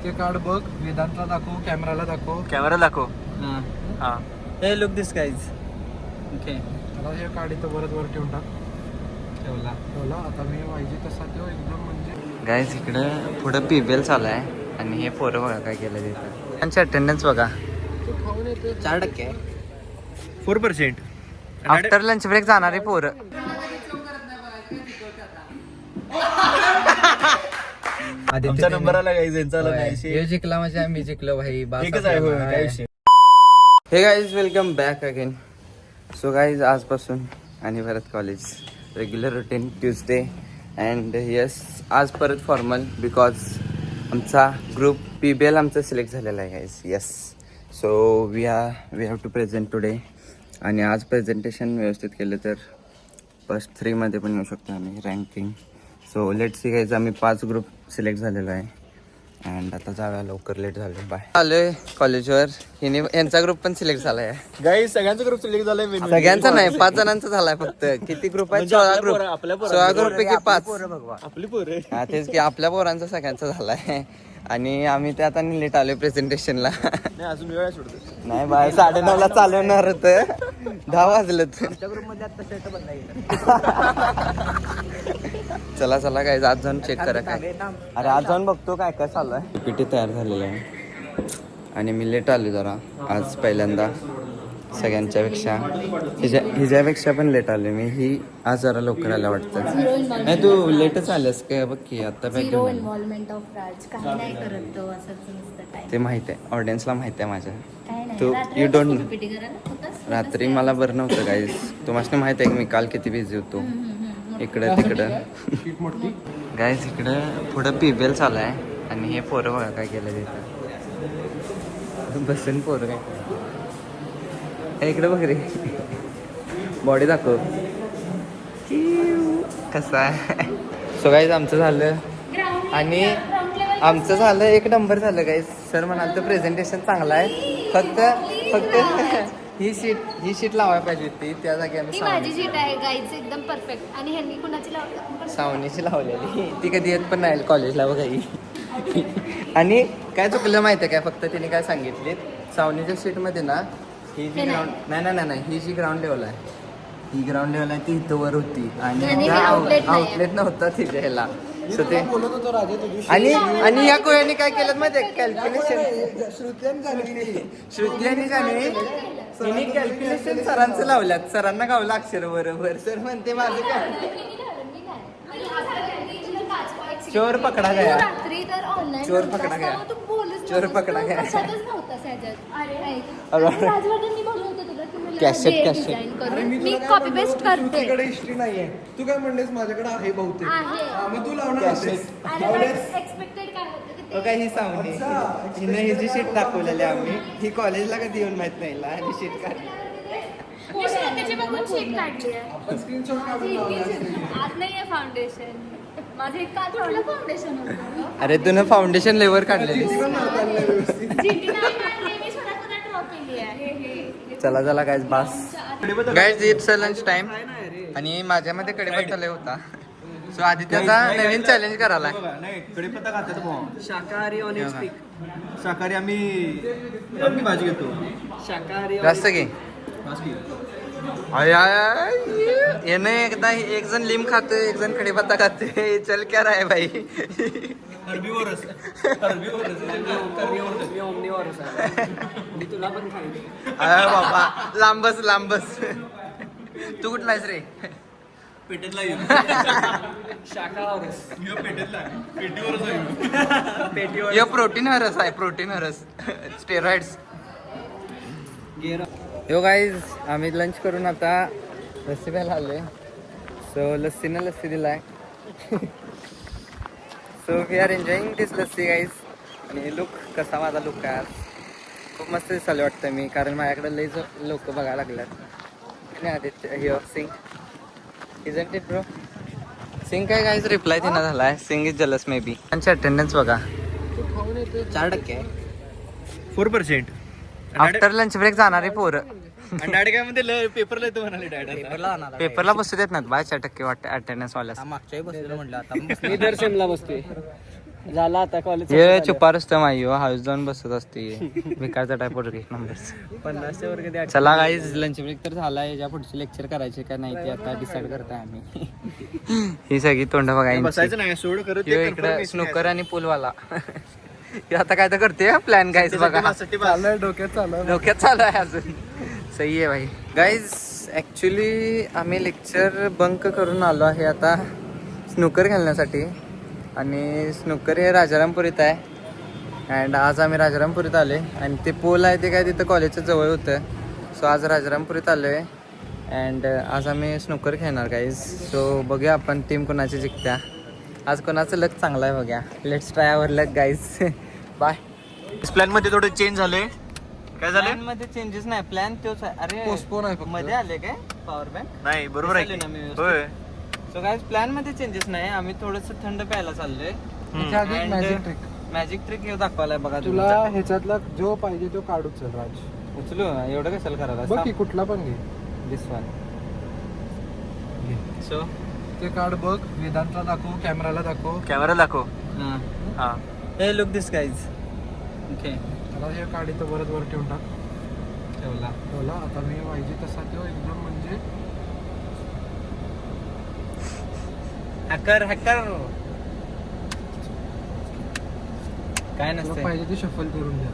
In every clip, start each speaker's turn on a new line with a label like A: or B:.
A: ते कार्ड बघ, वेदांतला दाखव, कॅमेराला दाखव.
B: कॅमेरा दाखव. हा
C: हे लुक दिस गाईज. ओके,
A: आता हे कार्ड इथं बरंच वर ठेवून टाक. ठेवला. आता मी पाहिजे तसा तो एकदम म्हणजे
B: गाईज इकडं पुढं PBL चालू आहे आणि हे पोरं बघा काय केलं तिथं. त्यांची अटेंडन्स बघा.
A: तू खाऊन येते.
C: 4% आहे.
D: 4%.
B: आफ्टर लंच ब्रेक जाणारी पोरं.
D: आमचा नंबर आला गाईज, यांचा आला नाही.
C: हे जिंकला म्हणजे मी जिंकलो भाई.
D: एकच आहे होय, काय विषय.
B: Hey guys welcome back again. So guys आजपासून आणि परत college regular routine Tuesday and yes आज परत फॉर्मल बिकॉज आमचा ग्रुप PBL आमचा सिलेक्ट झालेला आहे guys. Yes, so we have to present today. आणि आज प्रेझेंटेशन व्यवस्थित केलं तर फर्स्ट 3 मध्ये पण येऊ शकतो आम्ही ranking. So let see guys, आम्ही 5 ग्रुप सिलेक्ट झालेलो आहे अँड आता जाऊया, लवकर लेट झालं. बाय. आलोय कॉलेजवर. यांचा ग्रुप पण सिलेक्ट झाला आहे
D: गाईज सगळ्यांचा ग्रुप सिलेक्ट झालाय.
B: सगळ्यांचा नाही, 5 जणांचा झालाय फक्त. किती ग्रुप आहेत? 16 ग्रुप. 16 ग्रुप पैकी 5.
D: आपली पोरं.
B: हा तेच की, आपल्या पोरांचा सगळ्यांचा झालाय. आणि आम्ही ते आता लेट आलोय प्रेझेंटेशनला.
D: नाही अजून वेळ सोडतो.
B: नाही बाय, 9:30ला चालवणार होतं, 10 वाजलं. चला चला काय, आज जाऊन चेक करा काय. अरे आज जाऊन बघतो काय काय चालू आहे. PPT तयार झालेलं आहे आणि मी लेट आलो जरा आज पहिल्यांदा सगळ्यांच्या पेक्षा. हिच्यापेक्षा पण लेट आले मी. ही आज जरा लवकर आल्या वाटतं. नाही तू लेटच आल्यास काय बघ की आता
E: झिरो इन्व्हॉल्वमेंट ऑफ राज. काही नाही करत तो, असंच नुसतं टाइम.
B: ते माहित आहे, ऑडियन्सला माहित आहे माझ्या.
E: काय नाही,
B: तू
E: रात्री
B: यू
E: होतास
B: डोंट.
E: तू PPT करायला? होतास?
B: रात्री मला बरं नव्हतं गाईज. तुम्हाला माहित आहे की मी काल किती बिझी होतो इकडं तिकडं. गाईज इकडं पुढं PBL चालू आहे आणि हे पोरं बघा काय केलं तिथं. बसून पोरं काय हे इकडे बघ रे, बॉडी दाखव कसं आहे. सो गाईज आमचं झालं आणि आमचं झालं 1 नंबर झालं गाईज. सर म्हणाल तर प्रेझेंटेशन चांगलं आहे, फक्त ही शीट लावायला पाहिजे होती. त्या जागी आम्ही
E: ती माझी शीट आहे गाईच, एकदम परफेक्ट. आणि ह्यांनी कुणाची लावली?
B: सावनीची लावलेली. ती कधी येत पण नाही कॉलेजला बघा ही. आणि काय चुकलं माहिती आहे काय, फक्त तिने काय सांगितले सावनीच्या शीटमध्ये ना, ही जी ग्राउंड नाही ही जी ग्राउंड लेवल आहे, ही ग्राउंड लेवल आहे ती इथं वर होती आणि आउटलेट नव्हता तिच्या ह्याला. सो ते
A: बोलत होतो राजे तुझी.
B: आणि या कोयाने काय केलं माहिती कॅल्क्युलेशन. श्रुती आणि जाणे तिने कॅल्क्युलेशन सरांचं लावल्यात. सरांना गावलं अक्षर बरोबर. सर म्हणते माझं काय चोर पकडा गया.
E: रात्री तर ऑनलाईन
B: चोर पकडा गया.
E: तू बोलच
B: चोर पकडा गया.
E: नव्हतास ह्याच्यात. अरे राजवर्धननी बोललं होतं तुला की मला
B: कॅसेट,
E: दे
B: कॅसेट.
E: design करून. मी कॉपी पेस्ट करते.
A: तुझ्याकडे हिस्ट्री नाहीये. तू काय म्हणलेस माझ्याकडे आहे बहुतेक.
E: आहे.
A: हा, मग तू लावणार होतेस.
E: एक्सपेक्टेड काय होतं की
B: हो काय ही सावनी हिनं ही जी शीट दाखवलेली आम्ही, ही कॉलेजला कधी येऊन माहित नाही आणि शीट काढली.
E: मी श्रद्धेची बघून शीट काढली आहे.
A: आपण स्क्रीनशॉट काढून लावणार.
E: आज नाहीये फाउंडेशन. माझं इतकं कुठलं फाउंडेशन होतं?
B: अरे तुनं फाउंडेशन लेवर काढलेली.
E: GT नाही काढली, मी स्वतः ड्रॉ केली आहे.
B: चला चला गाईज बास. गाईज इट्स लंच टाइम आणि माझ्यामध्ये कढीपत्ता लय होता. सो आदित्याचा नवीन चॅलेंज करायला.
D: नाही कढीपत्ता खातात भाऊ.
C: शाकाहारी ऑन स्पीक.
D: शाकाहारी आम्ही भाजी घेतो.
C: शाकाहारी
B: जास्त घे.
D: बासकी.
B: याने एकदा एक जण लिंब खाते, एक जण कढीपत्ता खाते. चल क्या राय भाई.
D: हरबीवरच.
C: मी तुला पण खाईल.
B: अरे बाबा लांबच. तू कुठला आहेस रे?
D: पेटेतला येऊ.
C: शाकाहारच.
D: पेटीवरच आहे.
B: यो प्रोटीन हरस स्टेरॉइड्स. यो गाईज आम्ही लंच करून आता लस्सी प्यायला आलोय. सो लस्सी दिलाय. So we are enjoying this lassi guys. आणि लुक कसा माझा लुक आहे आज, खूप मस्त दिसायला वाटतं मी, कारण माझ्याकडे लई लोक बघायला लागल्यात. आणि Aditya here Singh isn't it bro. Singh काय गाईज रिप्लाय देण्यात झालाय. Singh is jealous maybe. त्यांची अटेंडन्स बघा.
A: तू खाऊन येते.
C: 4% आहे.
D: 4%.
B: आफ्टर लंच ब्रेक जाणारी पोरं.
D: डॅडी काय म्हणते पेपरला येतो म्हणाले डॅडी.
B: पेपरला बसू देत नाहीत बाय 4% वाटतं अटेंडन्स वाल्यास.
C: मागच्याही बसलेलं म्हटलं आता मी दर सेमला बसतोय. झाला आता कॉलेज
B: ये चुपार असतं माई हाऊस जाऊन बसत असते विकारचा टाईप एक नंबर
C: 50 वर्ग द्या.
B: चला गाईज लंच ब्रेक तर झाला याच्या पुढचे लेक्चर करायचे का नाही ते आता डिसाईड करताय आम्ही ही सगळी तोंड बघा
D: बसायचं नाही सोड करत
B: इकडे स्नोकर आणि पूलवाला हे आता काय तर करते प्लॅन गाईज बघा
A: चाललंय डोक्यात चालू
B: डोक्यात चालू आहे अजून सही आहे भाई गाईज ॲक्च्युली आम्ही लेक्चर बंक करून आलो आहे आता स्नूकर खेळण्यासाठी आणि स्नूकर हे राजारामपुरीत आहे अँड आज आम्ही राजारामपुरीत आले आणि ते पोल आहे ते काय तिथं कॉलेजच्या जवळ होतं सो आज राजारामपुरीत आलो आहे अँड आज आम्ही स्नूकर खेळणार गाईज सो बघूया आपण टीम कोणाची जिंकत्या आज कोणाचं लक चांगलं आहे बघूया let's try our luck guys bye
D: plan मध्ये थोडं चेंज झालंय काय झालंय
B: प्लॅन मध्ये चेंजेस नाही प्लॅन तोच आहे अरे
A: पोस्टपोन आहे फक्त.
B: मध्ये आले काय पॉवर बँक
D: नाही बरोबर आहे
B: चालेल ना मी
D: की?
B: व्यवस्थित.
D: होय
B: सो गाईज प्लॅन मध्ये चेंजेस नाही आम्ही थोडंसं थंड प्यायला चाललोय
A: त्याच्या आधी
B: And-
A: magic trick
B: magic trick हे दाखवायला बघा
A: तुला ह्याच्यातला जो पाहिजे तो काढू चल राज
B: उचलू एवढं कशाला
A: बघ की
B: करायला
A: कुठला पण घे
B: दिस वन सो
A: ते कार्ड बघ वेदांतला दाखव कॅमेराला दाखव
D: कॅमेरा दाखव हा
B: हे लुक दिस गाईज ओके
A: मला हे कार्ड इथं परत वर ठेवून टाक ठेवला आता मी पाहिजे तसा तो एकदम म्हणजे
B: हॅकर हॅकर काय
A: तुला
B: नसते
A: पाहिजे ते शफल करून द्या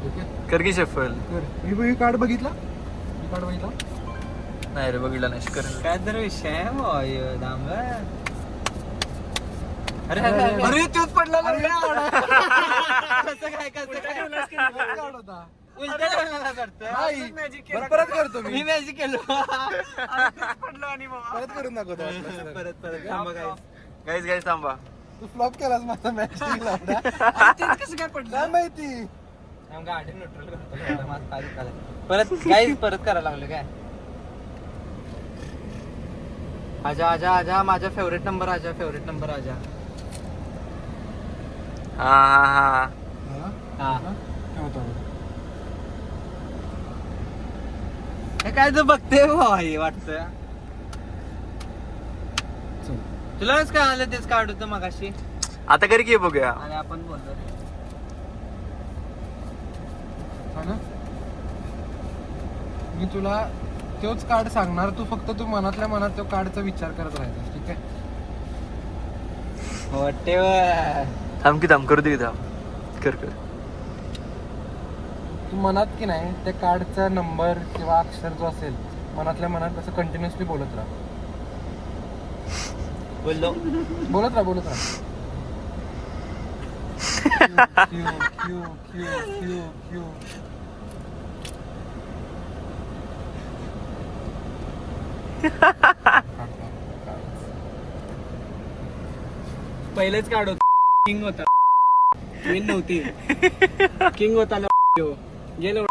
A: ओके
D: कर की शेफल
A: कर ही कार्ड बघितला ही कार्ड बघितला
D: नाही रे बघितला नाही कर
B: काय तर विषय आहे भाई दाम अरे
A: अरे, अरे,
B: अरे तोच पडला
A: अरे,
B: कार्ड
A: होता
B: उलटा ठेवलेला करतोय.
A: नाही बरं, परत करतो
B: मी
A: मी
B: मॅजिक केलो
A: परत करून दाखवतो
B: परत थांबा guys.
D: गाईज गाईज थांबा
A: तू फ्लॉप केलास माझा मॅच
B: कसं काय पडलं
A: काय माहिती
B: गाडी न्यूट्रल करतो माझं पाय दुखायला. परत गाईज परत करायला लागलं काय आजा आजा आजा माझा फेवरेट नंबर आजा फेवरेट नंबर आजा
D: हा हा हा
B: हा
A: ठेवतो
B: हे काय तू बघते भाई वाटत तुलाच काय आलं तेच काढ होतं मगाशी
D: आता कर की बघूया
B: आणि आपण बोलतो
A: मी तुला तोच कार्ड सांगणार तू फक्त तू मनातल्या मनात तो कार्डचा विचार करत राहायचा ठीक आहे
B: वाटते
D: थांब की थांब करू दे की थांब कर कर
A: तू मनात की नाही त्या कार्डचा नंबर किंवा अक्षर जो असेल मनातल्या मनात तसं कंटिन्युअसली बोलत राहा
B: बोललो
A: बोलत राहा Q Q Q Q Q
C: पहिलेच काढ किंग होता क्वीन नव्हती किंग होता ना गेलो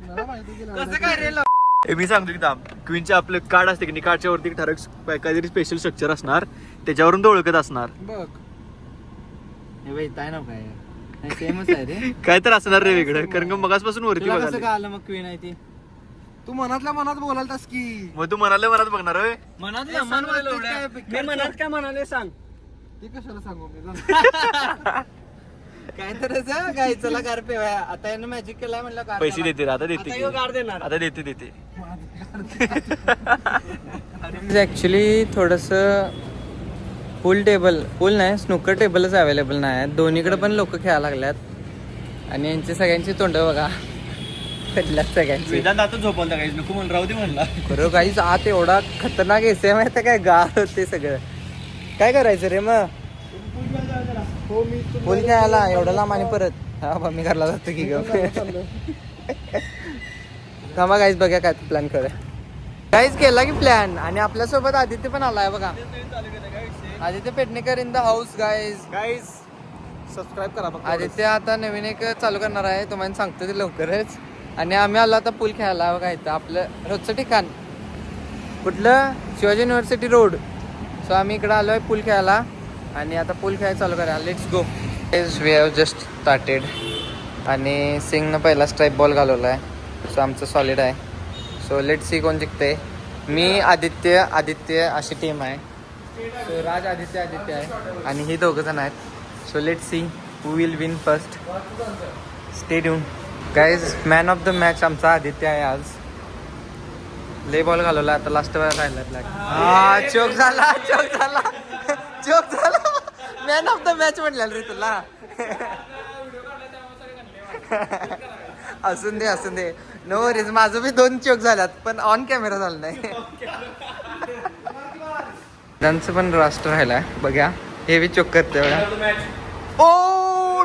A: मला माहिती की
B: कसं काय रे
D: मी सांगतो की थांब क्वीनचे आपलं कार्ड असते की नाही कार्डच्या वरती ठराविक काहीतरी स्पेशल स्ट्रक्चर असणार त्याच्यावरून तो ओळखत असणार
A: बघ
B: हे बाई ताय ना काय सेमच आहे रे
D: काय तर असणार रे वेगळं कारण का मगासपासून वरती
B: तुला कसं
D: बघायला
B: काय आलं मग क्वीन आहे ती
A: तू मनातल्या मनात बोलालतास की
D: मग तू म्हणाले मनात बघणार होय
B: मनात
C: मी मनात काय म्हणाले सांग
A: ते कशाला सांगू मी जाऊ.
B: काय तर काय चला कार पे आता यानं मॅजिक केलाय म्हणलं कार
D: पैसे देते रे, आता देते
C: आता
D: की.
C: ह्यो गाड देणार
D: आता देते
B: ऍक्च्युली थोडंसं पूल नाही स्नूकर टेबलच अवेलेबल नाही आहेत दोन्हीकडे पण लोक खेळायला लागल्यात आणि यांची सगळ्यांची तोंड बघा पडल्यात सगळ्यांची
D: वेदांत आता झोपवला काही नको म्हणून राहू दे म्हणला
B: खरं काहीच आत एवढा खतरनाक एसे माहिती काय गार होते सगळं काय करायचं रे मग
A: हो मी
B: पूल खेळायला एवढा लांब आणि परत हा बा मी घरला जातो की ग थांबा काहीच बघा काय प्लॅन करूया काहीच केला की प्लॅन आणि आपल्यासोबत आदित्य पण आलाय बघा Aditya Pednekar in the house guys
A: subscribe करा फक्त.
B: आदित्य आता नवीन एक चालू करणार आहे तुम्हाला सांगतो ते लवकरच आणि आम्ही आलो आता पूल खेळायला बघा इथं आपलं रोजचं ठिकाण कुठलं शिवाजी युनिव्हर्सिटी रोड सो आम्ही इकडं आलो आहे पूल खेळायला आणि आता पूल खेळायला चालू करा let's go we have just started आणि सिंगनं पहिला स्ट्राईप बॉल घालवला आहे सो आमचं सॉलिड आहे सो लेट सी कोण जिंकते मी आदित्य अशी टीम आहे. सो राज आदित्य आहे आणि ही दोघं जण आहेत. So let see who will win first. Stay tune guys. Man of the match आमचा आदित्य आहे आज. ले बॉल घालवला आता लास्ट वेळा राहिला ब्लॅक. हा चोक झाला मॅन ऑफ द मॅच म्हटलं रे तुला. असून दे नो वरीज. माझं बी 2 चोक झाल्यात पण ऑन कॅमेरा झाला नाही. त्यांचं पण राष्ट्र राहिलाय बघा. हे बी चोक करते बघा. ओ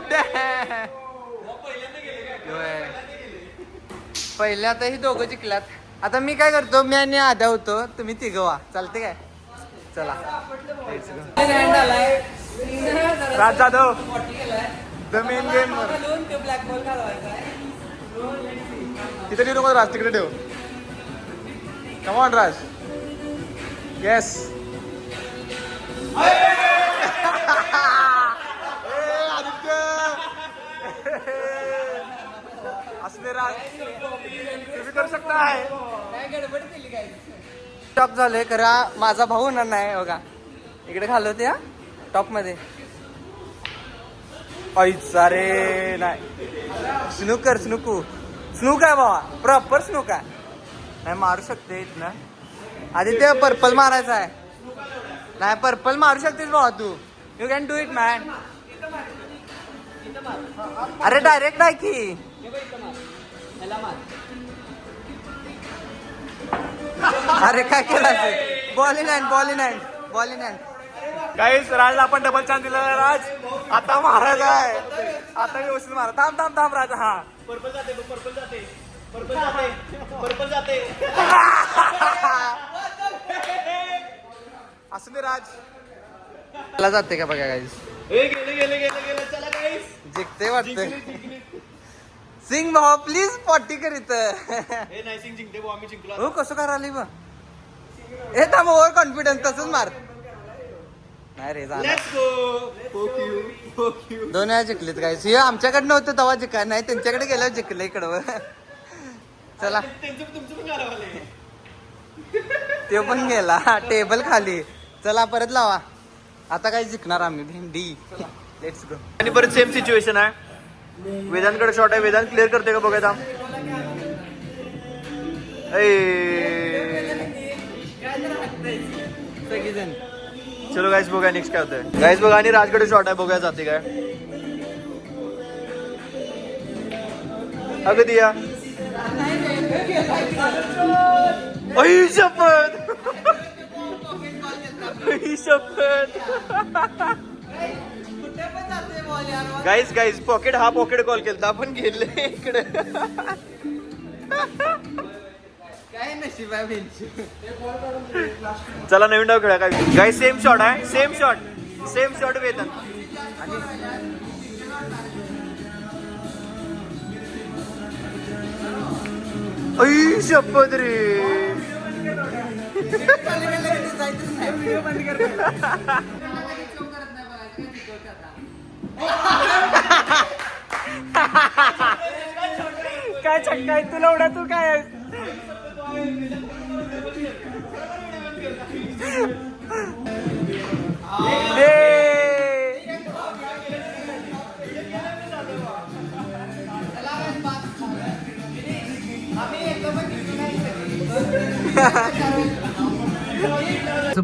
B: पहिल्या आता ही दोघं जिंकल्यात. आता मी काय करतो, मी आणि आद्या होतो, तुम्ही तिघं व्हा. चालते काय? चला.
D: राज जाधव द मेन गेम. तिथे ठेवू नको राज, तिकडे ठेव. Come on Raj. येस. असले राज तुम्ही करू शकता.
B: टॉप झालोय खरा. माझा भाऊ होणार नाही बघा. इकडे घालवते हा टॉप मध्ये. ऐसा रे नाही. स्नूक आहे बाबा. प्रॉपर स्नूक आहे. नाही मारू शकते इथनं. आदित्य पर्पल मारायचा आहे. नाही पर्पल मारू शकतेस बाबा तू. You can do it man. अरे डायरेक्ट आहे की. अरे काय केलं. Ball in hand.
D: Guys Raj आपण डबल चान्स दिला. राज आता मारायचा आहे. आता व्यवस्थित मारा. थांब राज. हा पर्पल जाते. असं राज
B: मला जाते का बघा गाईस.
D: गेले चला गाईस.
B: जिंकते वाटतं. सिंग भाऊ प्लीज पॉटी करीत.
D: नाही सिंग जिंकते भाऊ. आम्ही जिंकलो.
B: हो कसं करायला बा. हे थांब ओव्हर कॉन्फिडन्स तसंच मार. नाही रे जाणार. दोन वेळा जिंकलेत गाईस. हे आमच्याकडे नव्हतं तेव्हा जिंकाय नाही. त्यांच्याकडे गेल्यावर जिंकलं इकडं. चला ते पण गेला टेबल खाली. चला परत लावा. आता काय जिंकणार आम्ही. भेंडी. Let's go.
D: आणि परत सेम सिच्युएशन आहे. वेदांतकडे शॉट आहे. वेदांत क्लिअर करते का बघा. चलो गाईस बघा नेक्स्ट काय होतंय. गाईस बघा आणि राजकडे शॉट आहे. बघूया जाते काय. अगं दिया. शपथ. गाईस पॉकेट कॉल केलता आपण गेले इकडे.
B: काय नशीब आहे बेंच.
D: चला नवीन डाव खेळा. काय गाईस सेम शॉट आहे. सेम शॉट वेदन. शपथ रे. काय चक्का आहे तुला एवढा. तू काय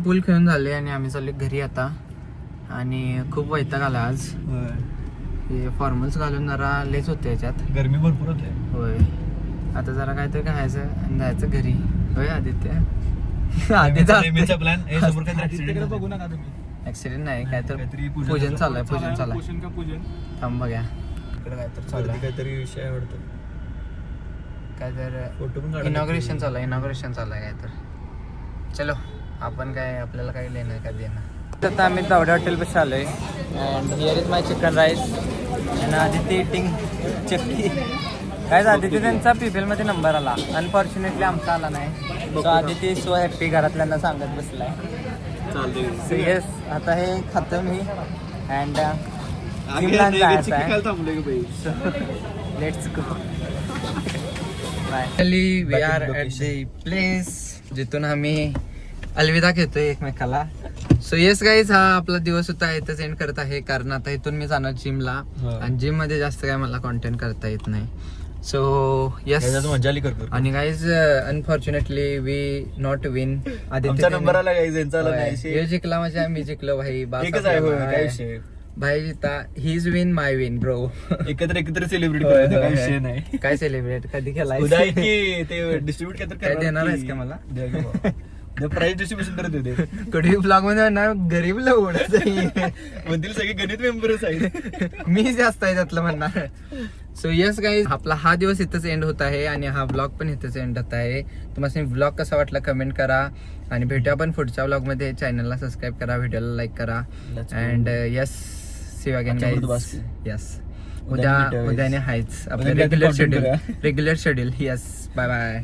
B: पूल खेळून झाले आणि आम्ही चाललो घरी आता. आणि खूप वैताग आला आज. हे फॉर्मल्स घालून जरा लेच होते याच्यात.
D: गरमी भरपूर होते.
B: होय आता जरा काहीतरी खायचं आणि जायचं घरी. होय आदित्य. आदित्य
D: प्लॅन
C: बघू नका तुम्ही.
B: ऍक्सिडेंट नाही काय तर पूजन चालू आहे.
C: पूजन
B: थांब बघा. इकडे काय तर चालू आहे.
D: काहीतरी विषय आवडतो.
B: काय तर
D: फोटो पण
B: इनॉग्रेशन चालू आहे काय तर. चलो आपण काय आपल्याला काही लेणं काय देणं. आता आम्ही दावडे हॉटेल पाशी आलोय. And here is my chicken rice and Aditya eating चक्की. काय आदित्य त्यांचा PPL मध्ये नंबर आला. अनफॉर्च्युनेटली आमचा आला नाही. सो आदित्य सो हॅप्पी घरातल्यांना सांगत बसलाय. सो येस आता हे खातो मी. अँड जायचं आहे. Let's go. Finally we are at the place. जिथून आम्ही अलविदा घेतोय एकमेकाला. सो येस गाईज, हा आपला दिवस होता इथंच एंड करत आहे, कारण आता इथून मी जाणार जिमला आणि जिम मध्ये जास्त काय मला कॉन्टेंट करता येत नाही. सो येस,
D: मजा आली करतो.
B: आणि guys unfortunately we not win.
D: आमचा नंबर आला गाईज, यांचा आला नाही.
B: हे जिंकला म्हणजे मी जिंकलो भाई.
D: एकच आहे होय, काय विषय.
B: भाई जिता, हिज विन माय विन ब्रो.
D: एकत्र सेलिब्रेट करतो, काय विषय नाही.
B: काय सेलिब्रेट कधी केलाय?
D: उद्या की ते डिस्ट्रीब्यूट
B: काय देणार आहेस का मला?
D: प्राइस डिस्ट्रीब्युशन करत होते.
B: कधी ब्लॉग मध्ये ना गरीब लोक
D: म्हणतील सगळे गणित मेंबरच आहेत.
B: मी जास्त आहे त्यातलं म्हणणार. सो येस गाईज, आपला हा दिवस इथंच एंड होत आहे आणि हा ब्लॉग पण इथंच एंड होत आहे. तुम्हाला ब्लॉग कसा वाटला कमेंट करा आणि भेटूया आपण पुढच्या ब्लॉग मध्ये. चॅनलला सबस्क्राईब करा, व्हिडिओला लाईक करा and yes, see you again guys. Yes, उद्याने आहेच आपलं regular schedule. Yes, bye bye.